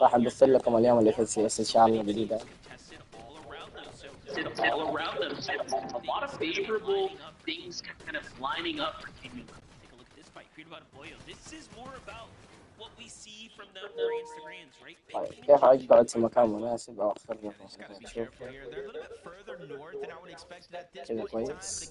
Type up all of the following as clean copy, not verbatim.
راح اقفل لكم اليوم اللي في سي اس ان شاء الله جديده. all around them. So a lot of favorable things kind of lining up for King. Take a look at this fight. Peterbot and Boyo. This is more about what we see from them brands to brands, right? طيب كيف اقعد في مكان مناسب او اخر نشوف كذا كويس.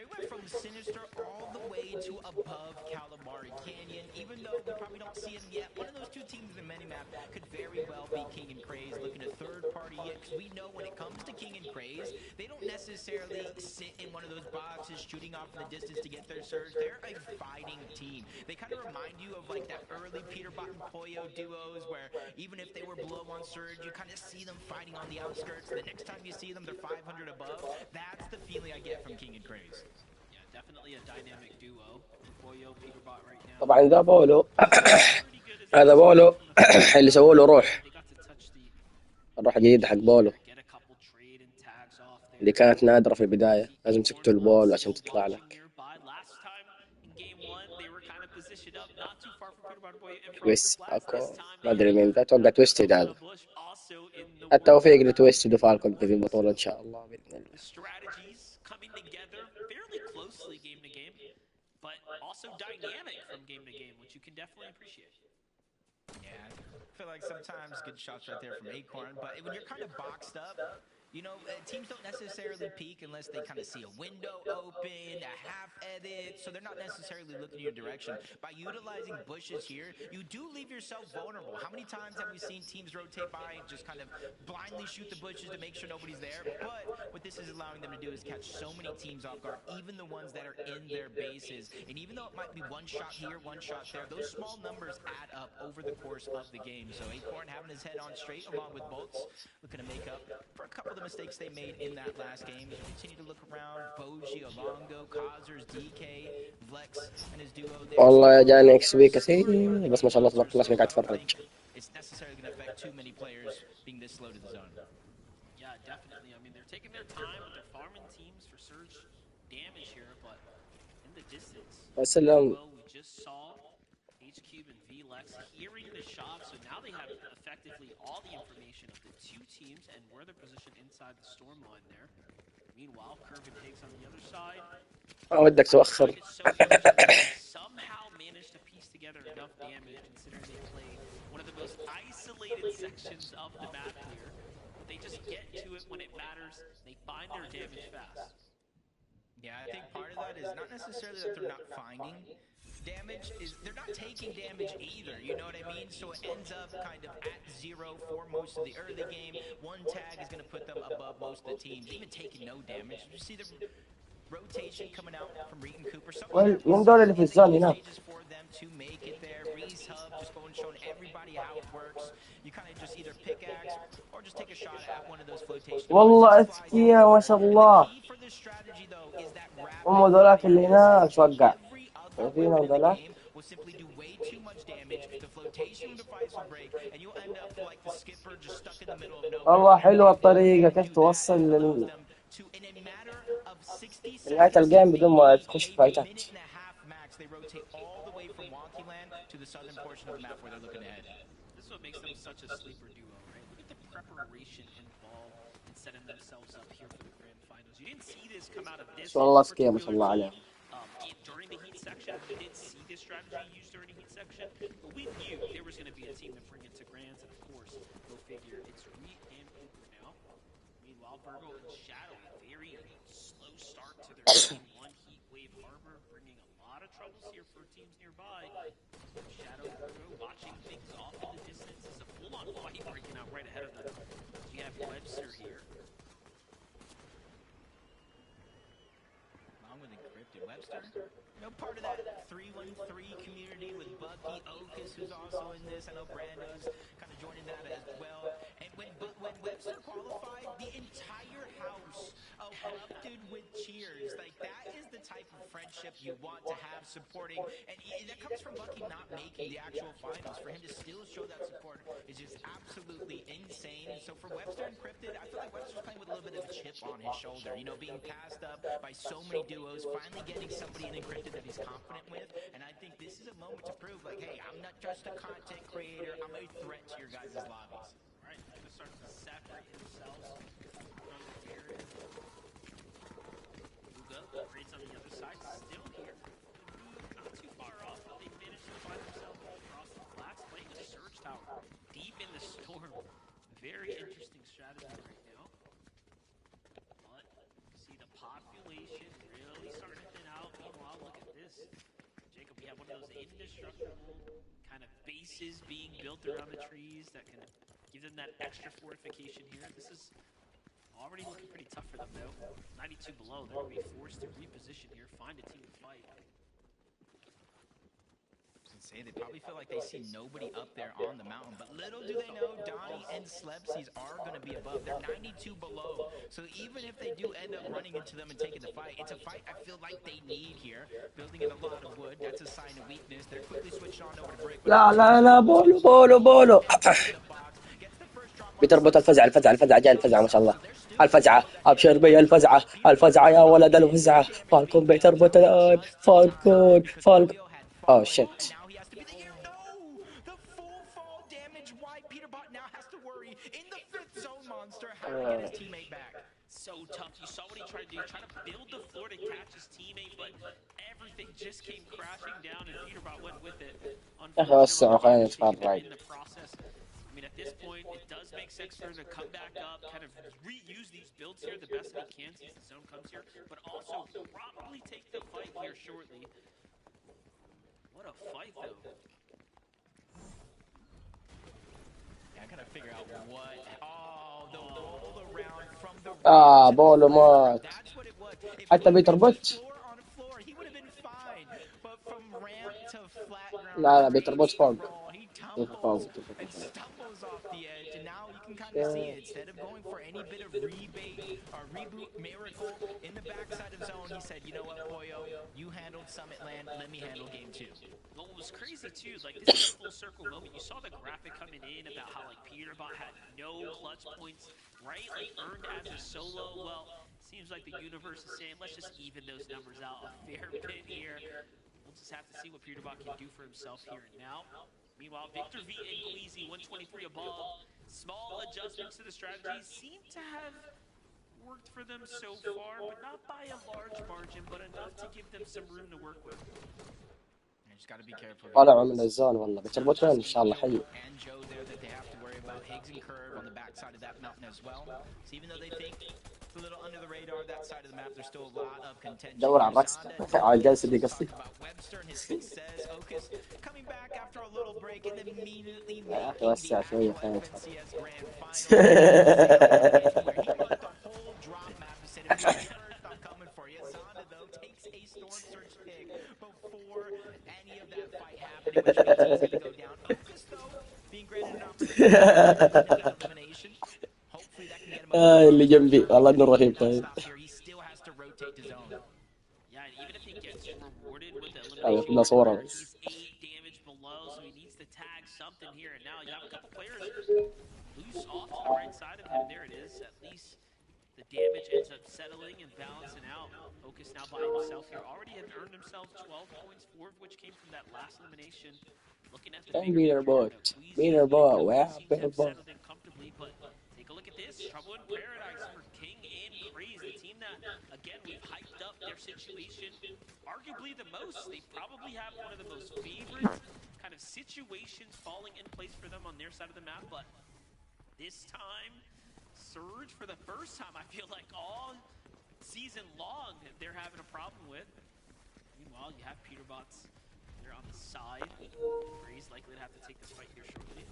They went from Sinister all the way to above Calamari Canyon, even though we probably don't see them yet. One of those two teams in the Minimap could very well be King and Craze, looking to third-party it, because we know when it comes to King and Craze, they don't necessarily sit in one of those boxes shooting off in the distance to get their surge. They're a fighting team. They kind of remind you of like that early Peterbot and Poyo duos, where even if they were below on surge, you kind of see them fighting on the outskirts. The next time you see them, they're 500 above. That's the feeling I get from King and Craze. Definitely a dynamic duo. Boyo, Peterbot right now. طبعا ذا بولو هذا بولو اللي سووا له روح الروح الجديدة حق بولو اللي كانت نادرة في البداية، لازم تقتل البول عشان تطلع لك. تويست اكو ما ادري مين ذا، اتوقع تويستد هذا. التوفيق لتويستد وفالكون في البطولة ان شاء الله باذن الله. But also dynamic from game to game, which you can definitely appreciate. Yeah, I feel like sometimes good shots right there from Acorn, but when you're kind of boxed up, you know, teams don't necessarily peek unless they kind of see a window open, a half edit, so they're not necessarily looking in your direction. By utilizing bushes here, you do leave yourself vulnerable. How many times have we seen teams rotate by and just kind of blindly shoot the bushes to make sure nobody's there? But what this is allowing them to do is catch so many teams off guard, even the ones that are in their bases. And even though it might be one shot here, one shot there, those small numbers add up over the course of the game. So Acorn having his head on straight along with Bolts, looking to make up for a couple of the mistakes they made in that last game. As we continue to look around, Boji, Alongo, Kazers, DK, Vlex, and his duo there. والله جاني اكس بي كثير بس ما شاء الله تبارك الله اسمي قاعد اتفرج. It's necessarily going to affect too many players being this slow to the zone. Yeah, definitely. I mean, they're taking their time, they're farming teams for surge damage here, but in the distance, we just saw H-Cube and VLEX hearing the shot, so now they have effectively all the information of the two teams and where they're positioned inside the storm line there. Meanwhile, Curve and Higgs on the other side. ودك تؤخر. Somehow managed to piece together enough damage considering they played one of the most isolated sections of the map here. But they just get to it when it matters. They find their damage fast. Yeah, I think part of that is not necessarily that they're not finding damage, is they're not taking damage either, you know what I mean? So it ends up kind of at zero for most of the early game. One tag is going to put them above most of the teams, even taking no damage. You see the rotation coming out from Reed and Cooper. من دول اللي في الزون هناك. For them to make it there. Reese Hub just going showing everybody how it works. You kind of just either pickaxe or just take a shot at one of those flotation. والله اذكياء ما شاء الله. هم ذولاك اللي هنا اتوقع. شايفين ذولاك؟ will simply do way too much damage. The flotation device will break, and you'll end up like the skipper just stuck in the middle of nowhere. والله حلوة الطريقة كيف توصل نهاية الجيم بدون ما تخش فايتات. They rotate all the way from Wonky Land to the southern portion of the map where they're looking to head. This is what makes them such a sleeper duo, right? Look at the preparation involved in setting themselves up here for the grand finals. You didn't see this come out of this. والله سكيا ما شاء الله عليه. During the heat section, we didn't see this strategy used during the heat section, but we knew there was going to be a team to bring it to Grands, and of course, go figure, it's Reed and Cooper now. Meanwhile, Virgo and Shadow, very slow start to their game one Heat Wave Harbor, bringing a lot of troubles here for teams nearby. Shadow and Virgo watching things off in the distance. It's a full-on fight breaking out right ahead of them. You have Webster here. Webster, you know, part of that 313 community with Bucky, Okus, who's also in this. I know Brando's kind of joining that as well. And when Webster qualified, the entire house erupted with cheers. Like, that is the type of friendship you want to have supporting. And that comes from Bucky not making the actual finals. For him to still show that support is just absolutely insane. So for Webster Encrypted, I feel like Webster's playing with a little bit bit of a chip on his shoulder. You know, being passed up by so many duos, finally getting somebody in Encrypted that he's confident with. And I think this is a moment to prove, like, hey, I'm not just a content creator, I'm a threat to your guys' lobbies. Right, they're gonna start to separate themselves from the narrative. Luga, Raids on the other side, still here. Not too far off, but they managed to find themselves across the flats, playing a Surge Tower deep in the storm. Very interesting strategy right now. But you see the population really starting to thin out. Meanwhile, look at this. Jacob, we have one of those indestructible kind of bases being built around the trees that can give them that extra fortification here. This is already looking pretty tough for them, though. 92 below, they're going to be forced to reposition here, find a team to fight. They probably feel like they see nobody up there on the mountain, but little do they know, Donnie and Slepsies are going to be above. They're 92 below, so even if they do end up running into them and taking the fight, it's a fight I feel like they need here. Building in a lot of wood, that's a sign of weakness. They're quickly switched on over to Brick. لا بولو بتربط الفزعة جاء الفزعة ما شاء الله. الفزعة ابشر بي الفزعة يا ولد الفزعة. فالكون بتربط الآن. فالكون Oh shit. Get his teammate back. So tough. You saw what he tried to do. He tried to build the floor to catch his teammate, but everything just came crashing down, and Peterbot went with it. Unfortunately, in the process. I mean, at this point, it does make sense for him to come back up, kind of reuse these builds here the best that he can since the zone comes here, but also probably take the fight here shortly. What a fight, though. I gotta figure out what. Oh, the roll around from the. بولو مات. حتى بيتربط. لا بيتربط فوق. And stumbles off the edge, and now you can kind of see it. Instead of going for any bit of rebate or reboot miracle in the backside of zone, he said, you know what, Boyo, you handled Summit Land, let me handle game 2. Well, what was crazy too, like this is a full circle moment. You saw the graphic coming in about how like Peterbot had no clutch points, right? Like earned as a solo. Well, seems like the universe is saying, let's just even those numbers out a fair bit here. We'll just have to see what Peterbot can do for himself here and now. Meanwhile, Victor V and Gleezy, 123 above. Small adjustments to the strategy seem to have worked for them so far, but not by a large margin, but enough to give them some room to work with. You just gotta be careful. طالع من الزون والله بتربط وين إن شاء الله حي. And Joe there that they have to worry about. Higgs and Curve on the backside of that mountain as well. So even though they think it's a little under the radar, that side of the map, there's still a lot of contention. دور على الرقص. على الجلسة دي قصدي. Webster and his success. Ocus coming back after a little break and immediately making توسع شوية the فهمت. FNCS Grand Final. He got the whole drop map and said, if you're first, I'm coming for you. Zonda, though, takes a Storm Surge pick before any of that fight happening, which means he's going to go down. Ocus, though, being granted an opportunity for elimination. Hopefully that can get him اللي جنبي والله إنه رهيب طيب. He still has to rotate the zone. Yeah, and even if he gets rewarded with the أيوة elimination, صورة. he's 8 damage below, so he needs to tag something here. And now you have a couple players loose off to the right side of him. There it is. At least the damage ends up settling and balancing out. Ocus now by himself here. Already had earned himself 12 points, 4 of which came from that last elimination. Looking at the Peterbot, wow, Peterbot. settled in comfortably, but take a look at this. Trouble in Paradise for King and Craze, the team that, again, we've hyped up their situation arguably the most. They probably have one of the most favorite kind of situations falling in place for them on their side of the map, but this time, Surge for the first time, I feel like all season long, they're having a problem with. Meanwhile, you have Peterbots there on the side. Craze likely to have to take this fight here shortly.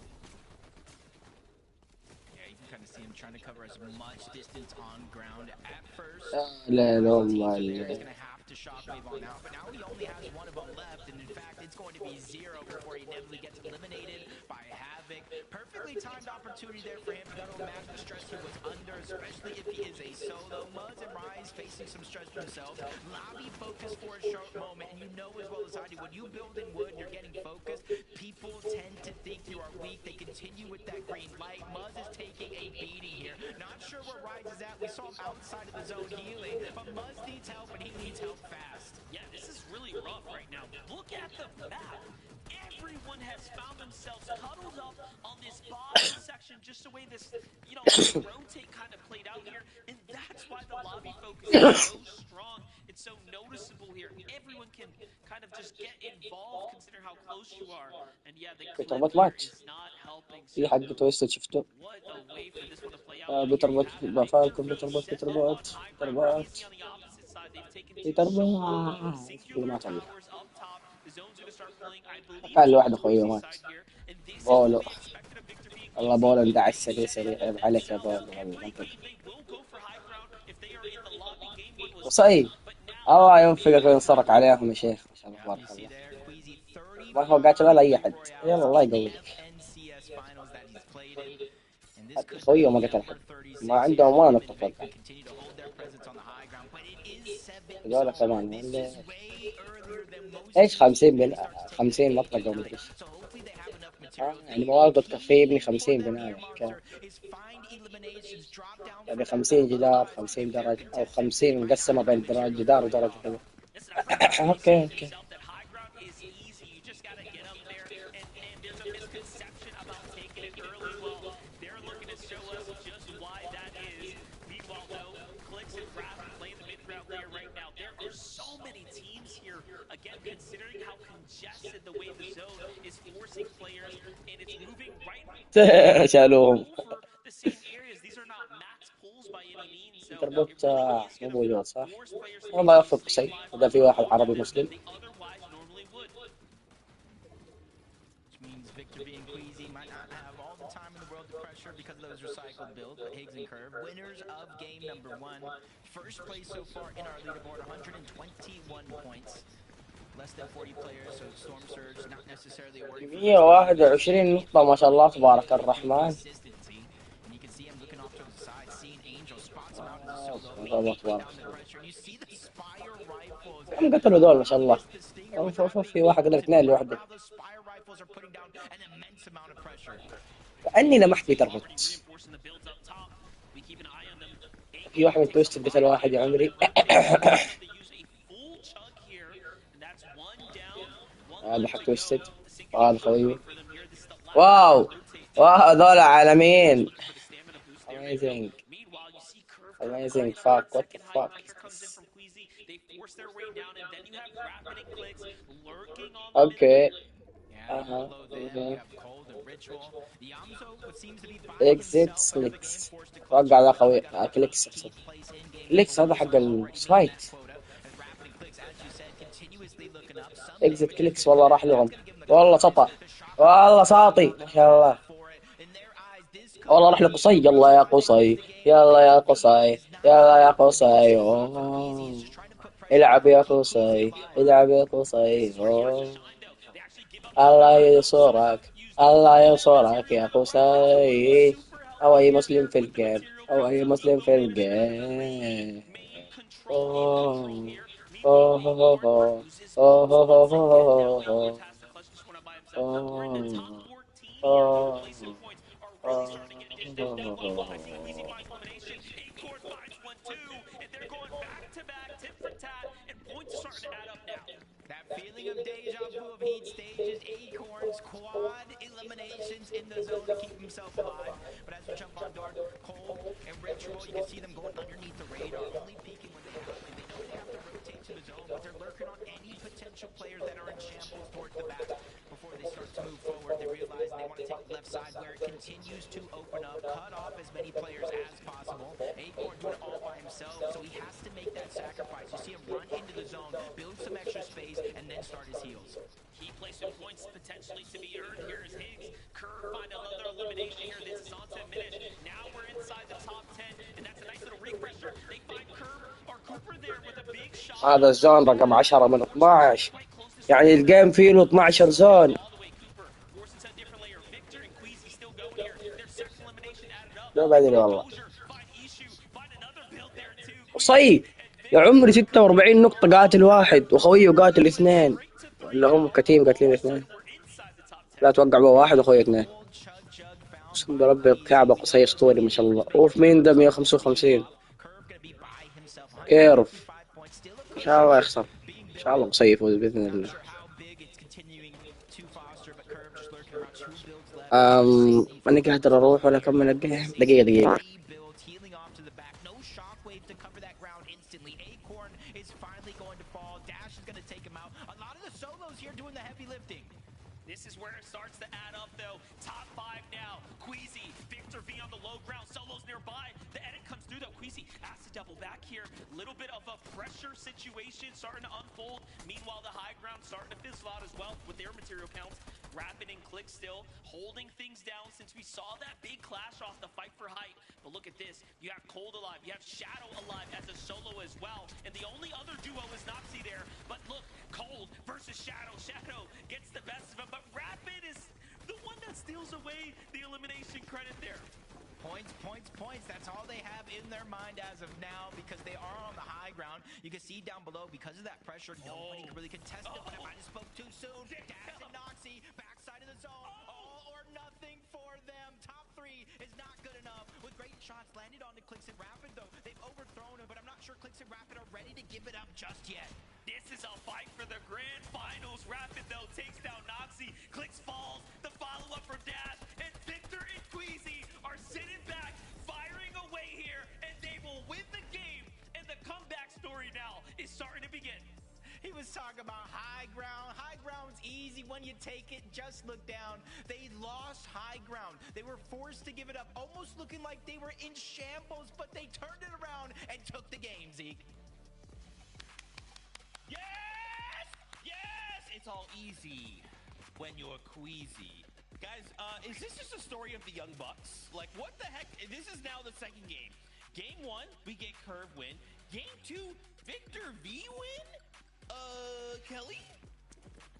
Yeah, you can kind of see him trying to cover as much distance on ground at first. لا لا He's ما going to have to shockwave on out, but now he only has one of them left, and in fact, it's going to be 0 before he inevitably gets eliminated by Havoc. Perfectly timed opportunity there for him. You got to imagine the stress he was under, especially if he is a solo. Muzz and Rise facing some stress themselves. Lobby focused for a short moment, and you know as well as I do, when you build in wood, you're getting focused. People tend to think you are weak. They can continue with that green light. Muzz is taking a beating here. Not sure where Rise is at. We saw him outside of the zone healing, but Muzz needs help, and he needs help fast. Yeah, this is really rough right now. Look at the map. Everyone has found themselves cuddled up on this bottom section, just the way this, rotate kind of played out here. And that's why the lobby focus is so strong. It's so noticeable here. Everyone can kind of just get involved, consider how close you are. And yeah, the clip بتربط here ماتش is not helping. في حق تويستد شفته What a way for this one to play out. بتربط فالكون بتربط بتربط بتربط بتربط قال لواحد اخوي مات بولو والله بولو اندعس سريع سريع عيب عليك يا بولو والله قصي الله يوفقك وينصرك عليهم يا شيخ ما شاء الله تبارك الله ما فوقعت ولا اي احد يلا الله يقويك خويه ما قتل حد ما عندهم ولا نقطة فوق هذول كمان ايش 50 مطلقة ومدري ايش يعني موارده تكفي يبني 50 بناية يعني 50 جدار 50 درجة او 50 مقسمة بين جدار ودرجة كذا اوكي Considering how congested the way the zone is forcing players and it's moving right شالوهم the same areas. These are not max pulls by any means. So تربط مو موجود صح؟ الله يوفق قصي إذا في واحد عربي مسلم. Victor V and Queasy might not have all the time in the world to pressure because of those recycled builds, but Higgs and Curve, winners of game number 1. First place so far in our leaderboard, 121 points. Less than 40 players, so Storm Surge not necessarily a worry. 121 نقطة ما شاء الله تبارك الرحمن. كم قتلوا دول ما شاء الله. في واحد قدر 2 لوحده. كأني لمحت في تربط. في واحد من تويستد قتل واحد يا عمري. هذا حق تويستد وهذا خويي. واو هذول عالمين. amazing fuck what the fuck okay exit clicks وقع ذا خوي كليكس كليكس هذا حق السايت exit clicks والله راح لهم والله سطع والله ساطي ما شاء الله والله راح لقصي يلا يا قصي يلا يا قصي يلا يا قصي العب يا قصي العب يا قصي الله ينصرك الله ينصرك يا قصي او اي مسلم في الجيم او اي مسلم في الجيم That feeling of deja vu of heat stages, Acorns, quad eliminations in the zone to keep himself alive. But as we jump on Dark, Cold, and Ritual, you can see them going underneath the radar, only peeking when they have to. They know they have to rotate to the zone, but they're lurking on any potential players that are in shambles towards the back. Before they start to move forward, they realize they want to take the left side where it continues to open up, cut off as many players as possible. Acorn doing it all by himself, so he has to make that sacrifice. You see him run into the zone, build some extra space, and then start his heals. Key placement points potentially to be earned. Here is Higgs. Curve find another elimination here. This is on 10 minutes. Now we're inside the top 10, and that's a nice little refresher. They find Curve or Cooper there with a big shot. هذا الزون رقم 10 من 12 يعني الجيم فيه له 12 زون لا ما ادري والله قصي يا عمري 46 نقطة قاتل واحد وخويه قاتل 2 ولا هم كتيم قاتلين 2 لا توقع بواحد وخويه 2 اقسم برب الكعبة قصي اسطوري ما شاء الله. اوف مين ده 155 كيرف. ان شاء الله يخسر، ان شاء الله قصي يفوز باذن الله. ماني قادر اروح ولا اكمل الجيم. دقيقة. This is where it starts to add up, though. Top 5 now. Queasy, Victor V on the low ground. Solo's nearby. The edit comes through, though. Queasy has to double back here. Little bit of a pressure situation starting to unfold. Meanwhile, the high ground starting to fizzle out as well with their material counts. Rapid and Click still holding things down since we saw that big clash off the fight for height. But look at this. You have Cold alive. You have Shadow alive as a solo as well. And the only other duo is Noxy there. But look, Cold versus Shadow. Shadow gets the best of him. But Rapid is the one that steals away the elimination credit there. Points. That's all they have in their mind as of now because they are on the high ground. You can see down below because of that pressure, nobody can really contest it, but I might have spoke too soon. Dash and Noxy, backside of the zone. All or nothing for them. Top 3 is not good enough. With great shots landed on the Clicks and Rapid, though. They've overthrown him, but I'm not sure Clicks and Rapid are ready to give it up just yet. This is a fight for the grand finals. Rapid, though, takes down Noxy. Clicks falls. The follow-up for Dash. And Victor and Queasy are sitting back, firing away here, and they will win the game. And the comeback story now is starting to begin. He was talking about high ground. High ground's easy when you take it. Just look down. They lost high ground. They were forced to give it up, almost looking like they were in shambles, but they turned it around and took the game, Zeke. Yes! It's all easy when you're Queasy. Guys, is this just a story of the Young Bucks? Like, what the heck? This is now the second game. Game 1, we get Curve win. Game 2, Victor V win? Kelly?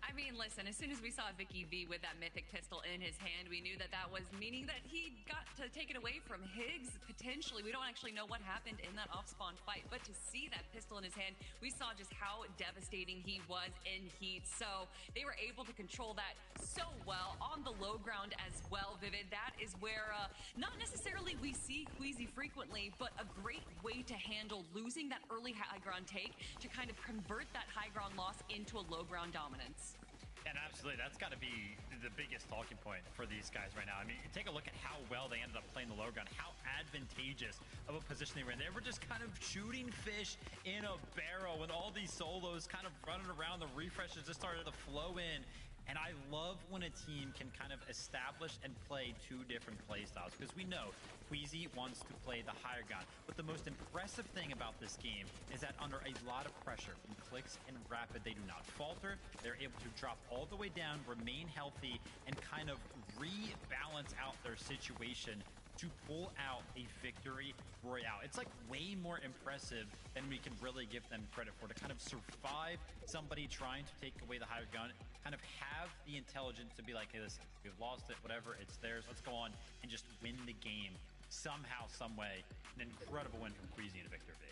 I mean, listen, as soon as we saw Vicky V with that mythic pistol in his hand, we knew that that was meaning that he got to take it away from Higgs, potentially. We don't actually know what happened in that off-spawn fight, but to see that pistol in his hand, we saw just how devastating he was in heat. So they were able to control that so well on the low ground as well, Vivid. That is where, not necessarily we see Queasy frequently, but a great way to handle losing that early high ground take to kind of convert that high ground loss into a low ground dominance. And absolutely, that's got to be the biggest talking point for these guys right now. I mean, take a look at how well they ended up playing the low ground, how advantageous of a position they were in. They were just kind of shooting fish in a barrel with all these solos kind of running around. The refreshes just started to flow in. And I love when a team can kind of establish and play two different play styles, because we know Queasy wants to play the higher ground. But the most impressive thing about this game is that under a lot of pressure from Clicks and Rapid, they do not falter. They're able to drop all the way down, remain healthy, and kind of rebalance out their situation to pull out a victory royale. It's like way more impressive than we can really give them credit for, to kind of survive somebody trying to take away the higher gun, kind of have the intelligence to be like, hey, listen, we've lost it, whatever, it's theirs, let's go on and just win the game somehow, some way. An incredible win from Queasy and Victor V.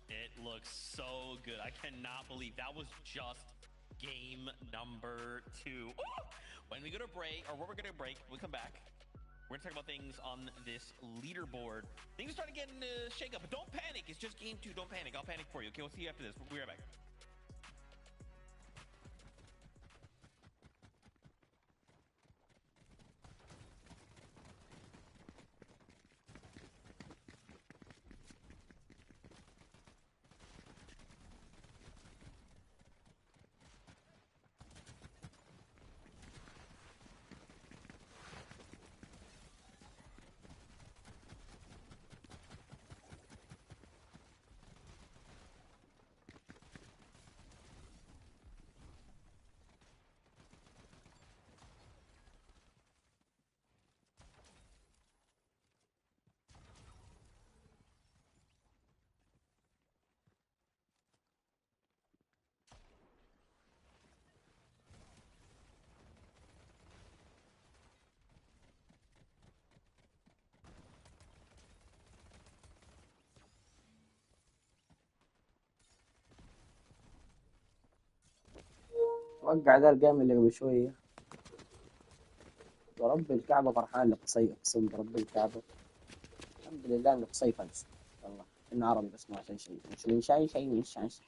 It looks so good. I cannot believe that was just game number 2. Ooh! When we go to break, or when we're going to break, we come back. We're going to talk about things on this leaderboard. Things are starting to get shake up, but don't panic. It's just game 2. Don't panic. I'll panic for you. Okay, we'll see you after this. We'll be right back. وقع ذا الجيم اللي قبل شوية. ورب الكعبة فرحان لقصي، اقسم برب الكعبة. الحمد لله ان قصي فاز. والله انه عربي بس ما عشان شيء، مش من شيء مش عن شيء.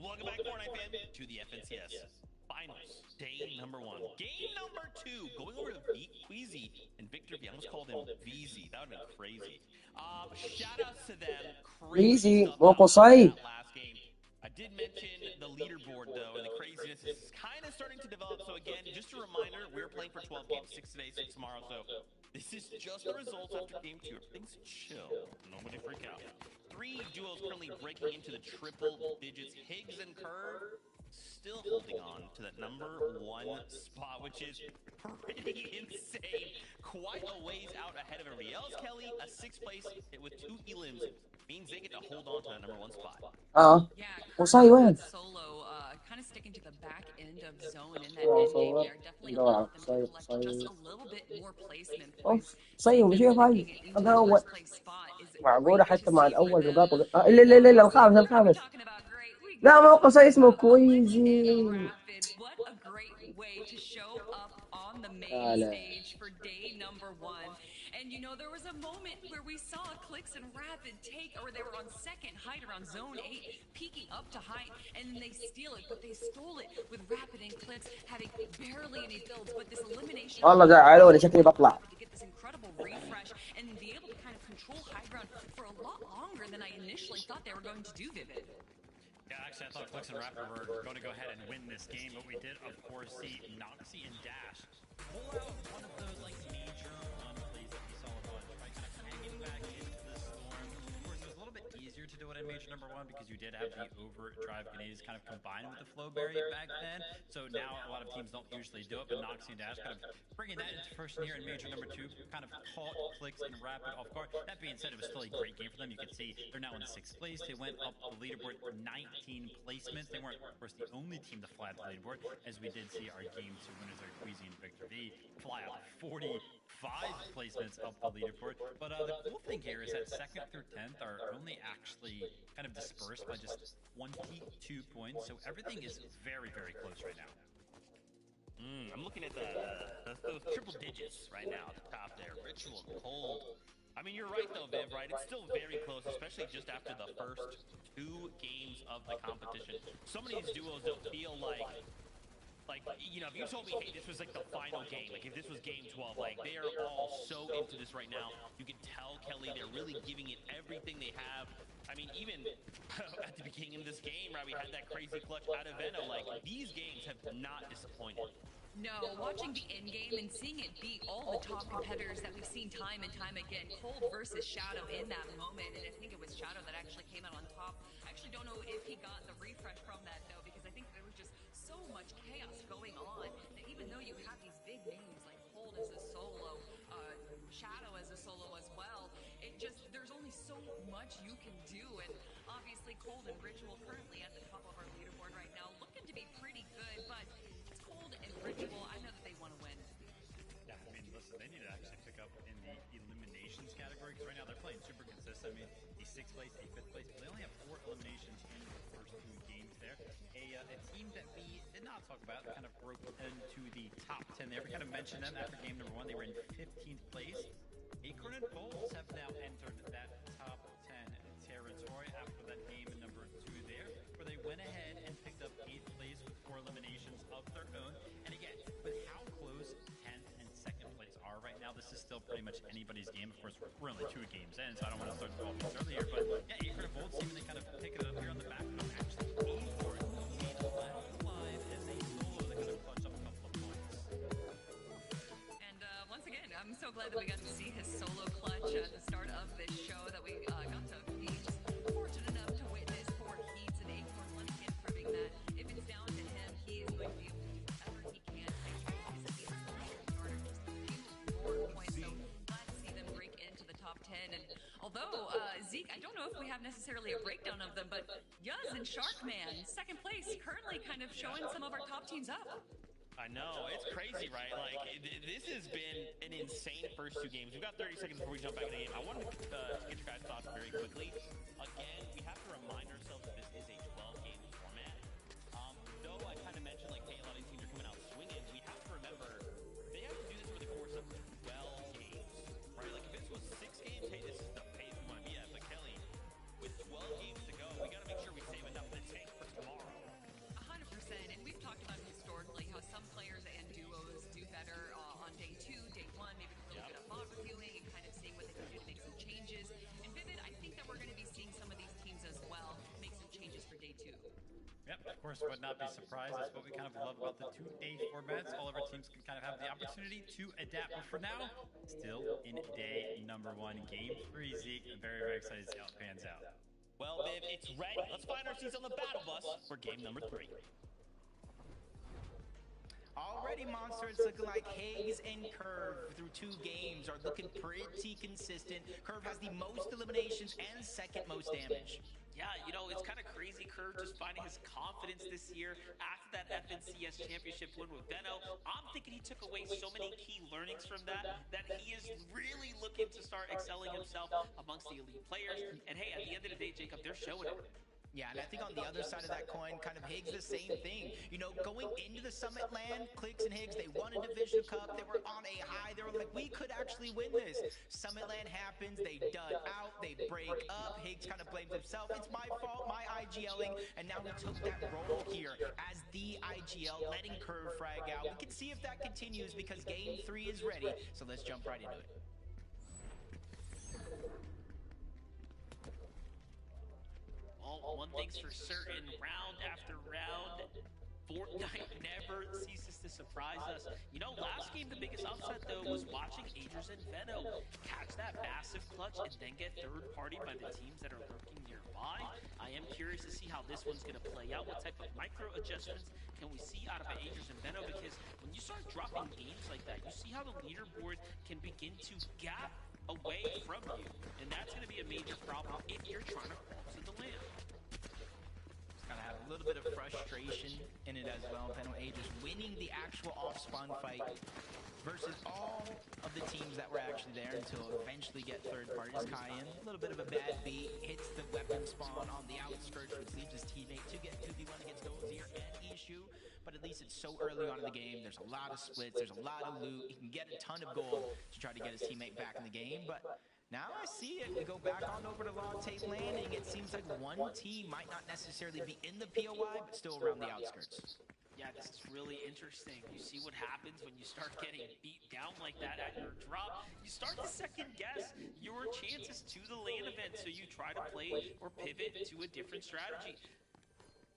Welcome back, Fortnite fan, to the FNCS Finals, day number 1. Game number 2, going over to beat Queasy and Victor V. I almost called him VZ. That would have been crazy. Shout outs to them. Crazy stuff وقصي. that last game. I did mention the leaderboard, though, and the craziness is kind of starting to develop. So, again, just a reminder, we're playing for 12 games, 6 today, 6 tomorrow. So, this is just the results after game 2. Everything's chill. Nobody freak out. 3 duos currently breaking into the triple digits. Higgs and Curve still holding on to that number 1 spot, which is pretty insane. Quite a ways out ahead of everybody else. Kelly, a 6th place hit with 2 elims means they get to hold on to that number 1 spot. Yeah, قصي وين؟ solo, kind of sticking to the back end of zone in that end game there. Definitely allowed them to collect just a little bit more placement points. قصي وشوف هاي Into هذا the أول. first place spot is معقولة great to حتى مع see الأول for them. رقاط إلا الخامس الخامس. Talking about great. We لا مو قصي اسمه Liquid كويزي. and Rapid. What a great way to show up on the main stage for day number 1. And you know, there was a moment where we saw Clix and Rapid take, or they were on second height around zone 8, peeking up to height, and then they steal it, but they stole it with Rapid and Clix having barely any builds, but this elimination والله زعلوني شكلي بطلع. to get this incredible refresh and be able to kind of control high ground for a lot longer than I initially thought they were going to do, Vivid. Yeah, actually, I thought Clix and Rapid were going to go ahead and win this game, but we did, of course, see Noxy and Dash pull out one of those, like, major plays that we saw a bunch, right? Kind of hanging back into the storm. Of course, it was a little bit easier to do it in major number 1 because you did have the overdrive grenades kind of combined with the flow berry back then. So now a lot of teams don't usually do it, but Noxy and Dash kind of bringing that into first here in major number 2, kind of caught Clix and Rapid off guard. That being said, it was still a great game for them. You can see they're now in 6th place. They went up the leaderboard 19 placements. They weren't, of course, the only team to fly at the leaderboard, as we did see our game 2 winners are Queasy and Victor V fly out 45 placements up the leaderboard. But the cool thing here is that 2nd through 10th are only actually kind of dispersed by just 22 points. So everything is very, very close right now. I'm looking at those triple digits right now at the top there. Ritual and Cold. I mean, you're right, though, Viv, right? It's still very close, especially just after the first 2 games of the competition. Some of these duos don't feel like, you know, if you told me, hey, this was like the final game, like if this was game 12, like they are all so into this right now. You can tell, Kelly, they're really giving it everything they have. I mean, even at the beginning of this game, right, we had that crazy clutch out of Venom. Like, these games have not disappointed. No, watching the end game and seeing it beat all the top competitors that we've seen time and time again. Cold versus Shadow in that moment, and I think it was Shadow that actually came out on top. I actually don't know if he got the refresh from that, though, because I think there was just so much chaos going on that even though you have these big names like Cold as a solo, Shadow as a solo as well, there's only so much you can do. And obviously Cold and Ritual currently at the top of our leaderboard right now, looking to be pretty good, but it's Cold and Ritual. I know that they want to win. Yeah, I mean, listen, they need to actually pick up in the eliminations category because right now they're playing super consistent. I mean, a 6th place, a 5th place, but they only have 4 eliminations in the first 2 games there. A team that we did not talk about kind of broke into the top 10 there. We kind of mentioned them after game number 1. They were in 15th place. Acorn and Bolts have now entered that top 10 territory after that game number 2 there, where they went ahead and picked up 8th place with 4 eliminations of their own. And again, with how close 10th and 2nd place are right now, this is still pretty much anybody's game. Of course, we're only 2 games in, so I don't want to start the ball earlier. But yeah, Acorn and Bolts seem to kind of pick it up here on the back. But actually, Acorn made a live as a solo that kind of clutch up a couple of points. And once again, I'm so glad that we got to see his solo clutch at the start of this show, that we got to be just fortunate enough to witness for Heats and Acorn once again proving that if it's down to him, he is going to be whatever he can to make sure he's at the starter just a few more points. So glad to see them break into the top 10. And although Zeke, I don't know if we have necessarily a breakdown of them, but Yuz and Sharkman, 2nd place, currently kind of showing some of our top teams up. I know, it's crazy, right? Like, this has been an insane first 2 games. We've got 30 seconds before we jump back in the game. I wanted to get your guys' thoughts very quickly. Again, we have to remind ourselves that this is a 12-game format. Though I kind of mentioned, like, hey, a lot of these teams are coming out swinging, we have to remember they have to do this over the course of 12 games, right? Like, if this was 6 games, hey, this is the pace we want to be at. But Kelly, with 12 games to go, we got to make sure we save enough to tank for tomorrow. 100%, and we've talked about historically how some players and duos do better on day 2, day 1, maybe a little bit of bot reviewing and kind of seeing what they can do to make some changes. And Vivid, I think that we're going to be seeing some of these teams as well make some changes for day 2. Yep, of course, would not be surprised. That's what we kind of love about the 2-day formats. All of our teams can kind of have the opportunity to adapt. But for now, still in day number 1, game 3, Zeke. I'm very, very excited to see how it pans out. Well, Viv, it's ready. Let's find our seats on the battle bus for game number 3. Already, Monster, it's looking like Higgs and Curve through 2 games are looking pretty consistent. Curve has the most eliminations and 2nd most damage. Yeah, you know, it's kind of crazy. Curve just finding his confidence this year after that FNCS championship win with Veno. I'm thinking he took away so many key learnings from that he is really looking to start excelling himself amongst the elite players. And hey, at the end of the day, Jacob, they're showing it. Yeah, and I think on the other side of that coin, kind of Higgs, the same thing. You know, going into the Summit land, Clix and Higgs, they won a Division Cup. They were on a high. They were like, we could actually win this. Summit land happens. They dud out. They break up. Higgs kind of blames himself. It's my fault, my IGLing. And now we took that role here as the IGL, letting Curve frag out. We can see if that continues because Game 3 is ready. So let's jump right into it. Well, one thing's for certain, round after round, Fortnite never ceases to surprise us. You know, last game, the biggest upset, though, was watching Agers and Veno catch that massive clutch and then get third-party by the teams that are lurking nearby. I am curious to see how this one's going to play out. What type of micro-adjustments can we see out of Agers and Veno? Because when you start dropping games like that, you see how the leaderboard can begin to gap away from you. And that's going to be a major problem if you're trying to cross to the land. Kind of have a little bit of frustration in it as well. Veno Agers winning the actual off-spawn fight versus all of the teams that were actually there until eventually get third parties. Cayenne, a little bit of a bad beat, hits the weapon spawn on the outskirts, which leaves his teammate to get 2v1 against Dozier and Issue. But at least it's so early on in the game. There's a lot of splits. There's a lot of loot. He can get a ton of gold to try to get his teammate back in the game. But now I see it. We go back on over to Latte Landing. It seems like one team might not necessarily be in the POI, but still around the outskirts. Yeah, this is really interesting. You see what happens when you start getting beat down like that at your drop. You start to second guess your chances to the lane event, so you try to play or pivot to a different strategy.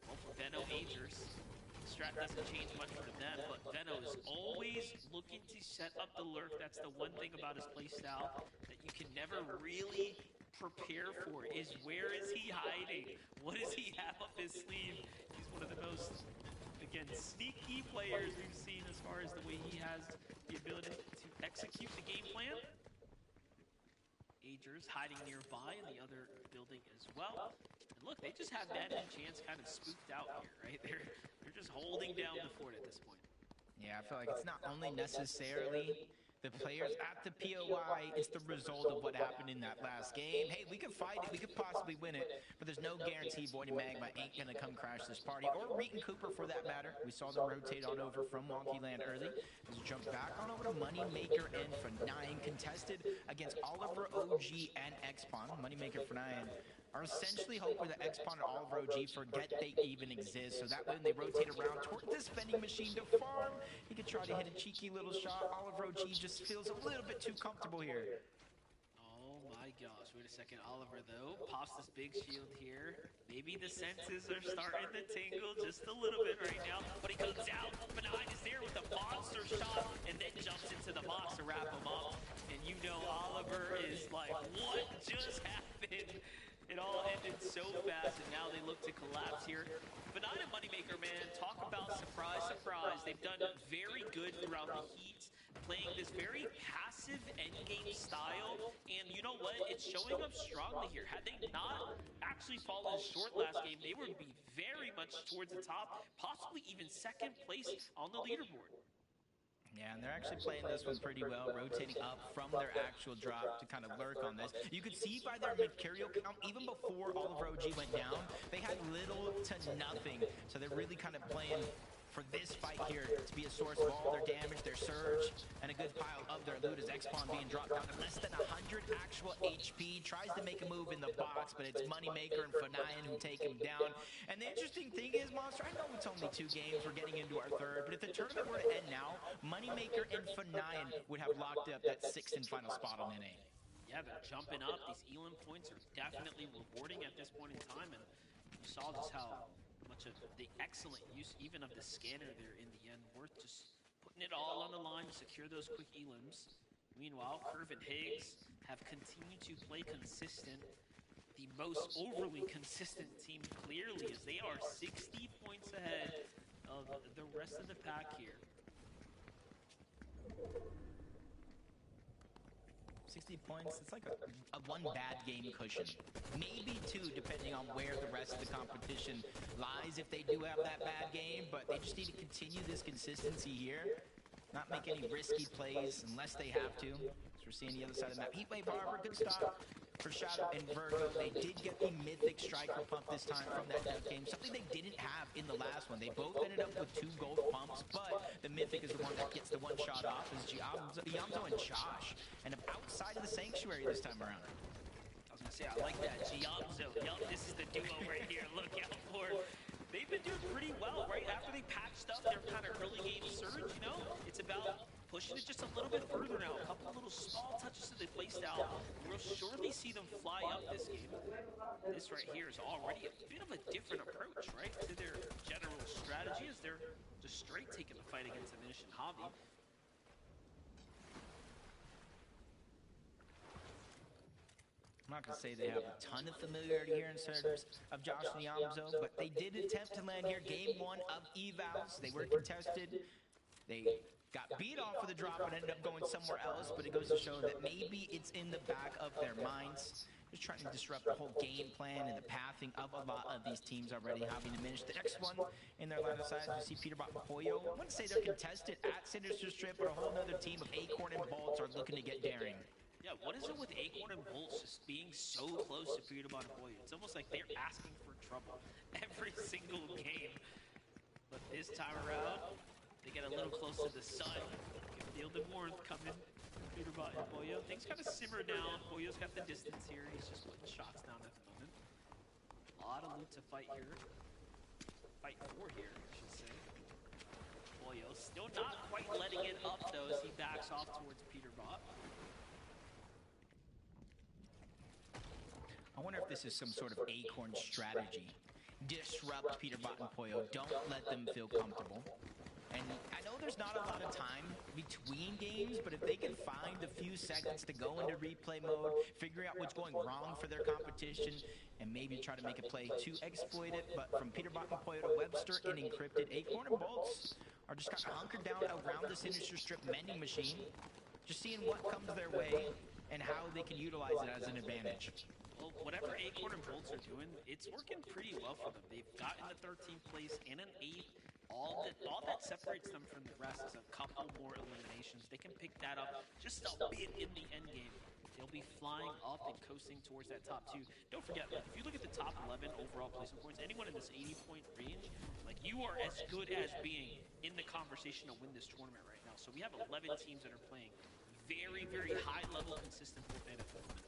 Well, for Veno Agers, strat doesn't change much for them, but Veno is always looking to set up the lurk. That's the one thing about his playstyle that you can never really prepare for, is where is he hiding? What does he have up his sleeve? He's one of the most Again, sneaky players we've seen as far as the way he has the ability to execute the game plan. Agers hiding nearby in the other building as well. And look, they just have Dan and Chance kind of spooked out here, right? They're just holding down the fort at this point. Yeah, I feel like it's not only necessarily the players at the POI, it's the result of what happened in that last game. Hey, we could fight it, we could possibly win it, but there's no guarantee Void and Magma ain't gonna come crash this party, or Reet and Cooper for that matter. We saw them rotate on over from Wonky Land early. There's a jump back on over to Moneymaker and F9, contested against Oliver OG and X-Pawn. Moneymaker for 9 are essentially hoping that X-Pawn and Oliver OG forget they even exist, so that when they rotate around toward this vending machine to farm, he could try to hit a cheeky little shot. Oliver OG just feels a little bit too comfortable here. Oh my gosh, wait a second. Oliver, though, pops this big shield here. Maybe the senses are starting to tingle just a little bit right now, but he comes out. Benign is there with a monster shot and then jumps into the box to wrap him up. And you know Oliver is like, what just happened? It all ended so fast, and now they look to collapse here. Benign and Moneymaker, man, talk about surprise, surprise. They've done very good throughout the heat, playing this very passive endgame style, and you know what? It's showing up strongly here. Had they not actually fallen short last game, they would be very much towards the top, possibly even second place on the leaderboard. Yeah, and they're actually playing this one pretty well, rotating up from their actual drop to kind of lurk on this. You could see by their material count, even before Oliver OG went down, they had little to nothing. So they're really kind of playing for this fight here to be a source of all their damage, their surge, and a good pile of their loot as X-Pawn being dropped down to less than 100 actual HP. Tries to make a move in the box, but it's Moneymaker and F9 who take him down. And the interesting thing is, Monster, I know it's only 2 games, we're getting into our third, but if the tournament were to end now, Moneymaker and F9 would have locked up that 6th and final spot on NA. Yeah, they're jumping up. These Elam points are definitely rewarding at this point in time, and you saw just how much of the excellent use even of the scanner there in the end, worth just putting it all on the line to secure those quick Elams. Meanwhile, Curve and Higgs have continued to play consistent, the most overly consistent team clearly, as they are 60 points ahead of the rest of the pack here. 60 points, it's like a one bad game cushion. Maybe 2, depending on where the rest of the competition lies if they do have that bad game, but they just need to continue this consistency here. Not make any risky plays unless they have to. So we're seeing the other side of the map. Heatwave Harbor, good stop for Shadow and Virgo. They did get the Mythic Striker pump this time from that death game, something they didn't have in the last one. They both ended up with 2 gold pumps, but the Mythic is the one that gets the one shot off as Giamzo and Josh end up outside of the Sanctuary this time around. I was gonna say, I like that. Giamzo, yup, this is the duo right here. Look out for. They've been doing pretty well, right? After they patched up their kind of early game surge, you know, it's about pushing it just a little bit further now. A couple of little small touches that they placed out. We'll surely see them fly up this game. This right here is already a bit of a different approach, right, to their general strategy, as they're just straight taking the fight against Diminish and Javi. I'm not going to say they have a ton of familiarity here in terms of Josh and Giamzo, but they did attempt to land here. Game 1 of evals. They were contested. They got beat off of the drop and ended up going somewhere else, but it goes to show that maybe it's in the back of their minds. Just trying to disrupt the whole game plan and the pathing of a lot of these teams already having diminished. The next one in their line of sight, we see Peterbot and Pollo. I wouldn't say they're contested at Sinister Strip, but a whole other team of Acorn and Bolts are looking to get daring. Yeah, what is it with Acorn and Bolts just being so close to Peterbot and Pollo? It's almost like they're asking for trouble every single game. But this time around, they get a little close to the sun. Can feel the warmth coming from Peterbot and Pollo. Things kind of simmer down. Pollo's got the distance here. He's just putting shots down at the moment. A lot of loot to fight here. Fight for here, I should say. Pollo still not quite letting it up, though, as he backs off towards Peterbot. I wonder if this is some sort of Acorn strategy. Disrupt Peterbot and Pollo. Don't let them feel comfortable. And I know there's not a lot of time between games, but if they can find a few seconds to go into replay mode, figuring out what's going wrong for their competition, and maybe try to make a play to exploit it. But from Peterbot and Poyota Webster and Encrypted, Acorn and Bolts are just kind of hunkered down around the Sinister Strip mending machine, just seeing what comes their way and how they can utilize it as an advantage. Well, whatever Acorn and Bolts are doing, it's working pretty well for them. They've gotten the 13th place and an 8th. All that separates them from the rest is a couple more eliminations. They can pick that up just a bit in the end game. They'll be flying up and coasting towards that top 2. Don't forget, if you look at the top 11 overall placement points, anyone in this 80-point range, like, you are as good as being in the conversation to win this tournament right now. So we have 11 teams that are playing very, very high-level, consistent Fortnite at the moment.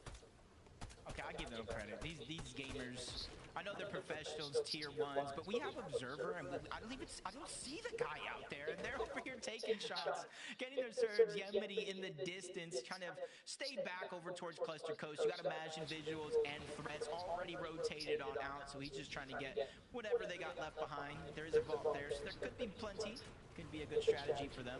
Okay, I give them credit. These gamers, I know they're professionals, tier 1s, but we have Observer, and I don't see the guy out there, and they're over here taking shots, getting their surge. Yemeni in the distance, trying to stay back over towards Cluster Coast. You got to imagine visuals and threats already rotated on out, so he's just trying to get whatever they got left behind. There is a vault there, so there could be plenty. Could be a good strategy for them.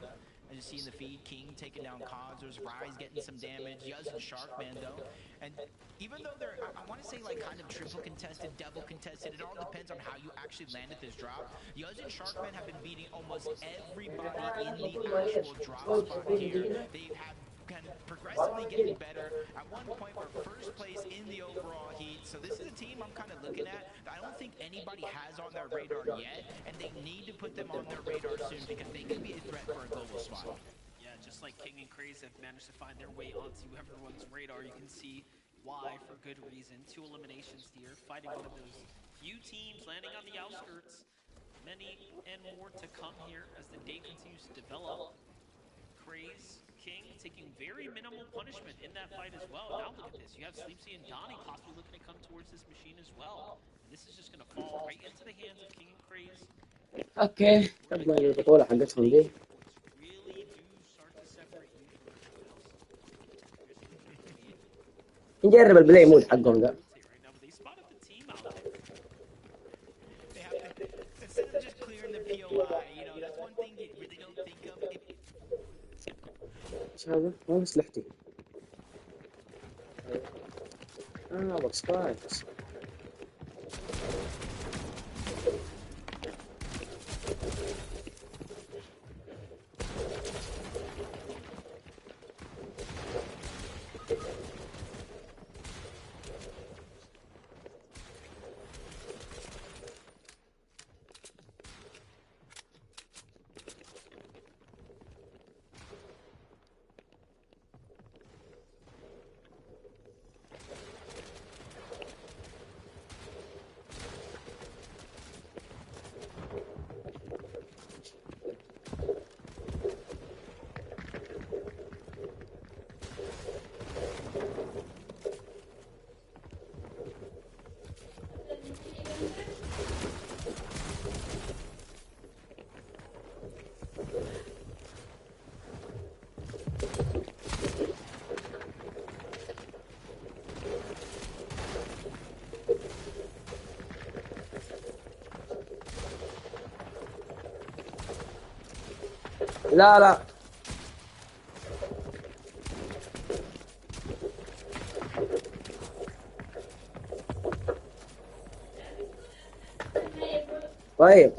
As you see in the feed, King taking down Cogs, there's Rise getting some damage, Yuz and Sharkman though. And even though they're, I want to say like kind of triple contested, double contested, it all depends on how you actually landed this drop. Yuz and Sharkman have been beating almost everybody in the actual drop spot here. They have kind of progressively getting better. At one point, we're first place in the overall heat. So this is a team I'm kind of looking at that I don't think anybody has on their radar yet, and they need to put them on their radar soon because they can be a threat for a global spot. Yeah, just like King and Craze have managed to find their way onto everyone's radar, you can see why for good reason. 2 eliminations here, fighting one of those few teams landing on the outskirts. Many and more to come here as the day continues to develop. Craze, King taking very minimal punishment in that fight as well. Now look at this. You have Sleepsy and Donnie possibly looking to come towards this machine as well. And this is just going to fall right into the hands of King and Craze. اوكي تبدا البطولة حقتهم دي. Really do start to separate you from everyone else. نجرب البلاي مود حقهم ده. Right now, but they spotted the team out there. They have to, instead of just clearing the POI, you know, that's one thing you really don't think of. ايش هذا؟ ما اسلحتي. سبايكس. لا لا طيب